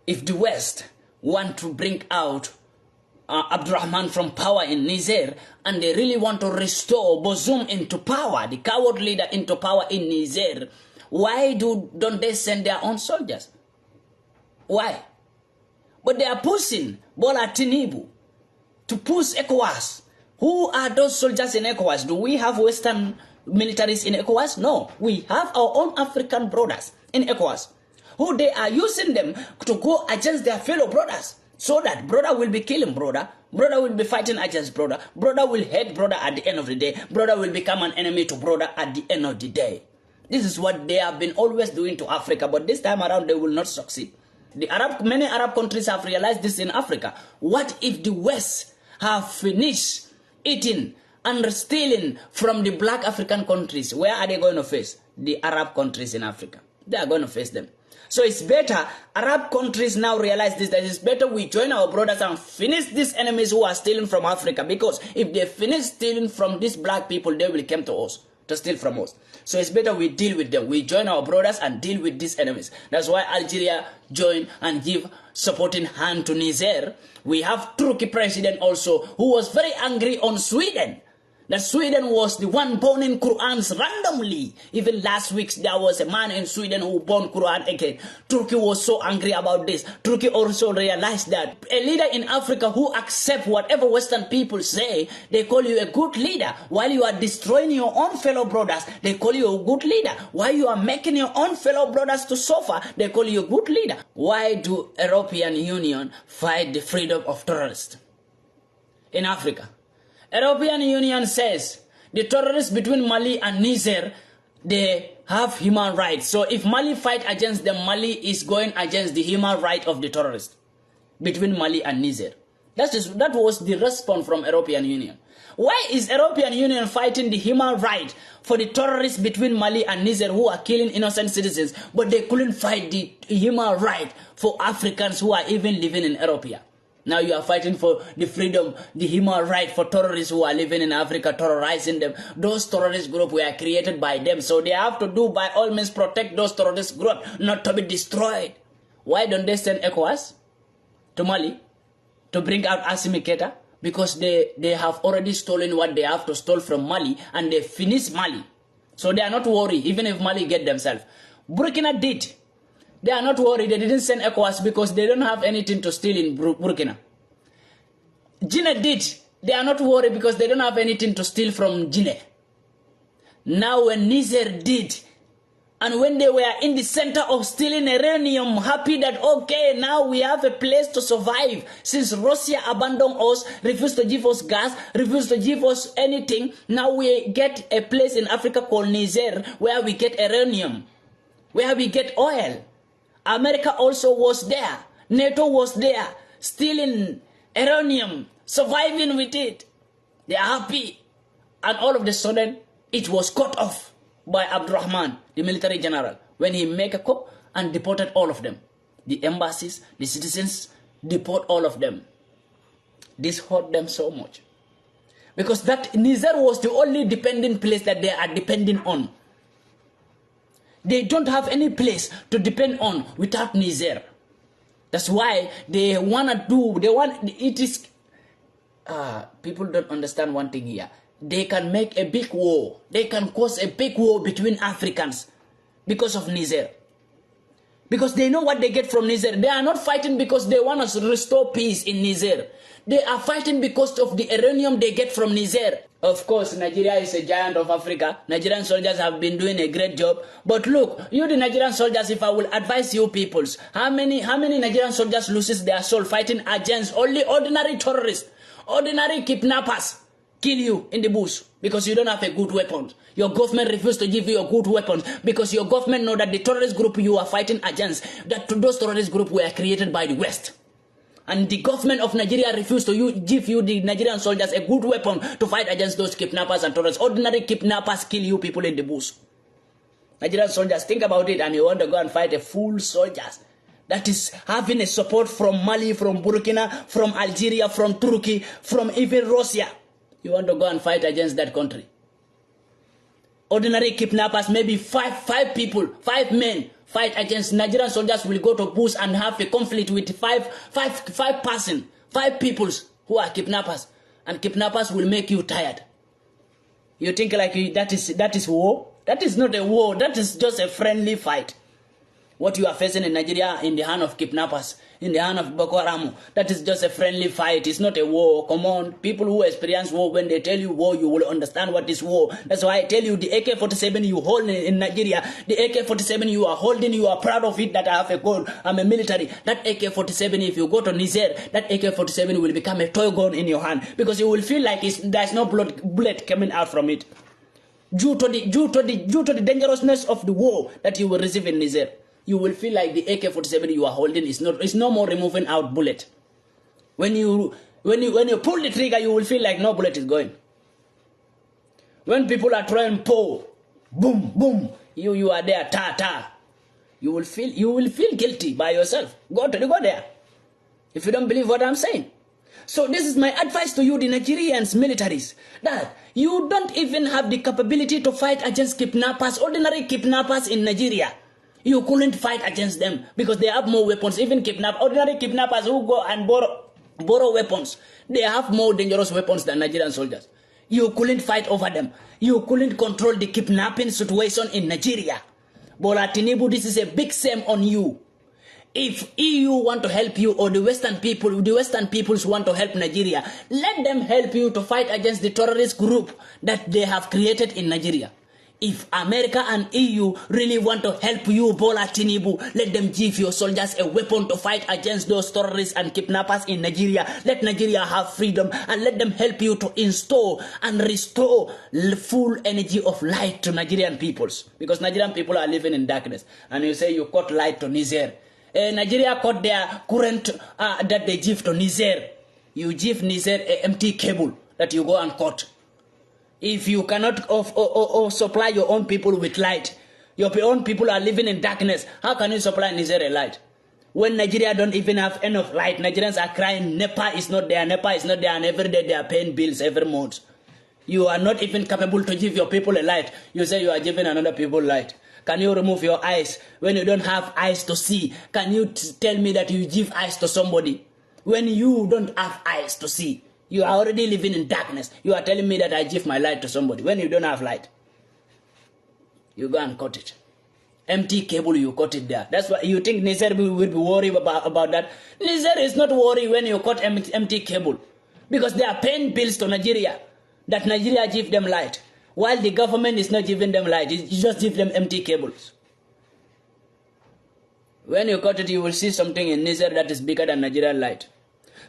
if the West want to bring out Abdurrahman from power in Niger, and they really want to restore Bazoum into power, the coward leader into power in Niger, why don't they send their own soldiers? Why? But they are pushing Bola Tinubu to push ECOWAS. Who are those soldiers in ECOWAS? Do we have Western militaries in ECOWAS? No. We have our own African brothers in ECOWAS, who they are using them to go against their fellow brothers, so that brother will be killing brother, brother will be fighting against brother, brother will hate brother at the end of the day, brother will become an enemy to brother at the end of the day. This is what they have been always doing to Africa, but this time around they will not succeed. Many Arab countries have realized this in Africa. What if the West have finished eating and stealing from the black African countries? Where are they going to face? The Arab countries in Africa. They are going to face them. So it's better, Arab countries now realize this, that it's better we join our brothers and finish these enemies who are stealing from Africa, because if they finish stealing from these black people, they will come to us to steal from us. So it's better we deal with them. We join our brothers and deal with these enemies. That's why Algeria joined and give supporting hand to Niger. We have Turkey president also, who was very angry on Sweden. That Sweden was the one burning Qurans randomly. Even last week, there was a man in Sweden who burned Quran again. Turkey was so angry about this. Turkey also realized that a leader in Africa who accepts whatever Western people say, they call you a good leader. While you are destroying your own fellow brothers, they call you a good leader. While you are making your own fellow brothers to suffer, they call you a good leader. Why do European Union fight the freedom of terrorists in Africa? European Union says the terrorists between Mali and Niger, they have human rights. So if Mali fight against them, Mali is going against the human right of the terrorists between Mali and Niger. That was the response from European Union. Why is European Union fighting the human right for the terrorists between Mali and Niger who are killing innocent citizens, but they couldn't fight the human right for Africans who are even living in Europe? Now you are fighting for the freedom, the human right for terrorists who are living in Africa, terrorizing them. Those terrorist groups were created by them, so they have to do by all means protect those terrorist groups, not to be destroyed. Why don't they send ECOWAS to Mali to bring out Assimi Goïta? Because they have already stolen what they have to steal from Mali, and they finish Mali. So they are not worried, even if Mali get themselves. Burkina did. They are not worried. They didn't send ECOWAS because they don't have anything to steal in Burkina. Guinea did. They are not worried because they don't have anything to steal from Guinea. Now when Niger did, and when they were in the center of stealing uranium, happy that, okay, now we have a place to survive. Since Russia abandoned us, refused to give us gas, refused to give us anything, now we get a place in Africa called Niger where we get uranium, where we get oil. America also was there. NATO was there, stealing uranium, surviving with it. They are happy. And all of a sudden, it was cut off by Abdurrahman, the military general, when he made a coup and deported all of them. The embassies, the citizens, deport all of them. This hurt them so much. Because that Niger was the only dependent place that they are depending on. They don't have any place to depend on without Niger. That's why they want to do, people don't understand one thing here. They can make a big war. They can cause a big war between Africans because of Niger. Because they know what they get from Niger. They are not fighting because they want to restore peace in Niger. They are fighting because of the uranium they get from Niger. Of course, Nigeria is a giant of Africa. Nigerian soldiers have been doing a great job. But look, you the Nigerian soldiers, if I will advise you peoples, how many Nigerian soldiers loses their soul fighting against only ordinary terrorists, ordinary kidnappers, kill you in the bush because you don't have a good weapon. Your government refused to give you a good weapon because your government know that the terrorist group you are fighting against, that those terrorist groups were created by the West. And the government of Nigeria refused to give you, the Nigerian soldiers, a good weapon to fight against those kidnappers and terrorists. Ordinary kidnappers kill you people in the bush. Nigerian soldiers, think about it, and you want to go and fight a full soldiers that is having a support from Mali, from Burkina, from Algeria, from Turkey, from even Russia. You want to go and fight against that country. Ordinary kidnappers, maybe five men fight against Nigerian soldiers will go to bush and have a conflict with five peoples who are kidnappers, and kidnappers will make you tired. You think like that is war? That is not a war. That is just a friendly fight. What you are facing in Nigeria in the hand of kidnappers, in the hand of Boko Haram, that is just a friendly fight. It's not a war. Come on. People who experience war, when they tell you war, you will understand what is war. That's why I tell you the AK-47 you hold in Nigeria, the AK-47 you are holding, you are proud of it that I have a gun, I'm a military. That AK-47, if you go to Niger, that AK-47 will become a toy gun in your hand because you will feel like there's no bullet coming out from it. Due to the dangerousness of the war that you will receive in Niger. You will feel like the AK-47 you are holding is no more removing out bullet. When you pull the trigger, you will feel like no bullet is going. When people are trying pull, boom, boom, you are there, ta. You will feel guilty by yourself. Go there. If you don't believe what I'm saying. So this is my advice to you, the Nigerians militaries, that you don't even have the capability to fight against kidnappers, ordinary kidnappers in Nigeria. You couldn't fight against them because they have more weapons. Even ordinary kidnappers who go and borrow weapons, they have more dangerous weapons than Nigerian soldiers. You couldn't fight over them. You couldn't control the kidnapping situation in Nigeria. Bola Tinubu, this is a big shame on you. If EU want to help you, or the Western peoples want to help Nigeria, let them help you to fight against the terrorist group that they have created in Nigeria. If America and EU really want to help you, Bola Tinubu, let them give your soldiers a weapon to fight against those terrorists and kidnappers in Nigeria. Let Nigeria have freedom and let them help you to install and restore full energy of light to Nigerian peoples. Because Nigerian people are living in darkness. And you say you cut light to Niger. Nigeria cut their current that they give to Niger. You give Niger an empty cable that you go and cut. If you cannot supply your own people with light, your own people are living in darkness, how can you supply Niger a light? When Nigeria don't even have enough light, Nigerians are crying, NEPA is not there, and every day they are paying bills every month. You are not even capable to give your people a light. You say you are giving another people light. Can you remove your eyes when you don't have eyes to see? Can you tell me that you give eyes to somebody when you don't have eyes to see? You are already living in darkness. You are telling me that I give my light to somebody when you don't have light. You go and cut it. Empty cable, you cut it there. That's why you think Niger will be worried about that. Niger is not worried when you cut empty cable. Because they are paying bills to Nigeria. That Nigeria give them light. While the government is not giving them light. You just give them empty cables. When you cut it, you will see something in Niger that is bigger than Nigerian light.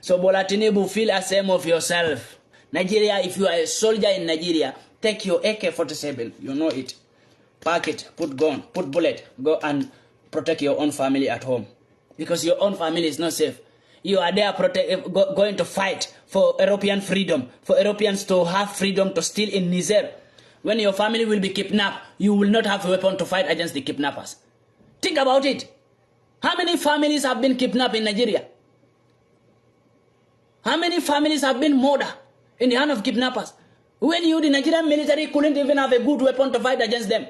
So Bola Tinubu, feel ashamed of yourself. Nigeria, if you are a soldier in Nigeria, take your AK-47, you know it. Pack it, put gun, put bullet, go and protect your own family at home. Because your own family is not safe. You are there going to fight for European freedom, for Europeans to have freedom to steal in Niger. When your family will be kidnapped, you will not have a weapon to fight against the kidnappers. Think about it. How many families have been kidnapped in Nigeria? How many families have been murdered in the hand of kidnappers? When you, the Nigerian military, couldn't even have a good weapon to fight against them.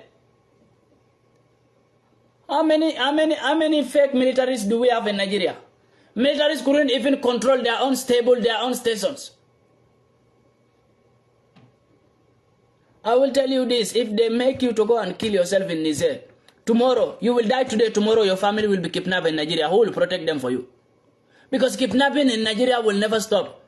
How many fake militaries do we have in Nigeria? Militaries couldn't even control their own stable, their own stations. I will tell you this, if they make you to go and kill yourself in Niger, tomorrow, you will die today, tomorrow your family will be kidnapped in Nigeria. Who will protect them for you? Because kidnapping in Nigeria will never stop.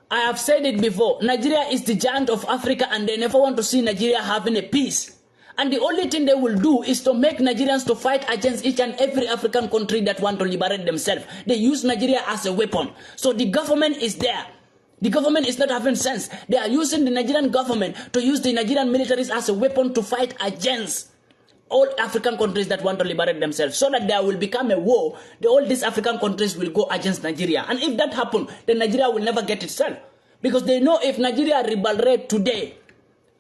I have said it before. Nigeria is the giant of Africa and they never want to see Nigeria having a peace. And the only thing they will do is to make Nigerians to fight against each and every African country that want to liberate themselves. They use Nigeria as a weapon. So the government is there. The government is not having sense. They are using the Nigerian government to use the Nigerian militaries as a weapon to fight against all African countries that want to liberate themselves, so that there will become a war. All these African countries will go against Nigeria. And if that happens, then Nigeria will never get itself. Because they know if Nigeria liberates today,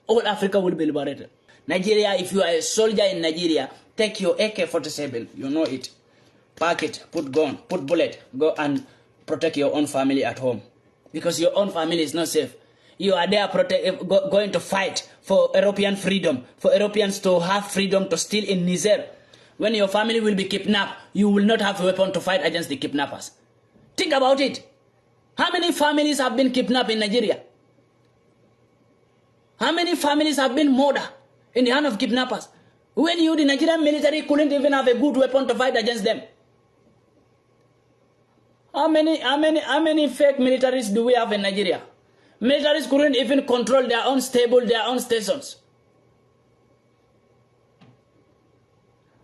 all Africa will be liberated. Nigeria, if you are a soldier in Nigeria, take your AK-47, you know it. Pack it, put gun, put bullet, go and protect your own family at home. Because your own family is not safe. You are there going to fight for European freedom, for Europeans to have freedom to steal in Niger. when your family will be kidnapped, you will not have a weapon to fight against the kidnappers. Think about it. How many families have been kidnapped in Nigeria? How many families have been murdered in the hand of kidnappers? When you, the Nigerian military, couldn't even have a good weapon to fight against them. How many fake militaries do we have in Nigeria? Militaries couldn't even control their own stable, their own stations.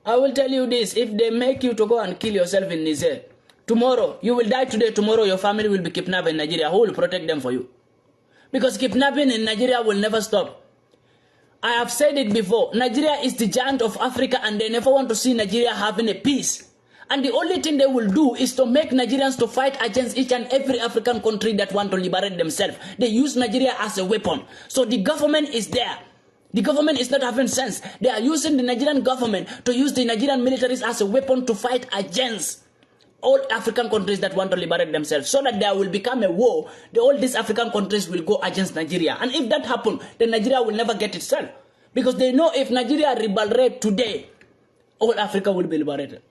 I will tell you this, if they make you to go and kill yourself in Niger, tomorrow, you will die today, tomorrow your family will be kidnapped in Nigeria. Who will protect them for you? Because kidnapping in Nigeria will never stop. I have said it before, Nigeria is the giant of Africa and they never want to see Nigeria having a peace. And the only thing they will do is to make Nigerians to fight against each and every African country that want to liberate themselves. They use Nigeria as a weapon. So the government is there. The government is not having sense. They are using the Nigerian government to use the Nigerian militaries as a weapon to fight against all African countries that want to liberate themselves, so that there will become a war. All these African countries will go against Nigeria. And if that happens, then Nigeria will never get itself. Because they know if Nigeria liberates today, all Africa will be liberated.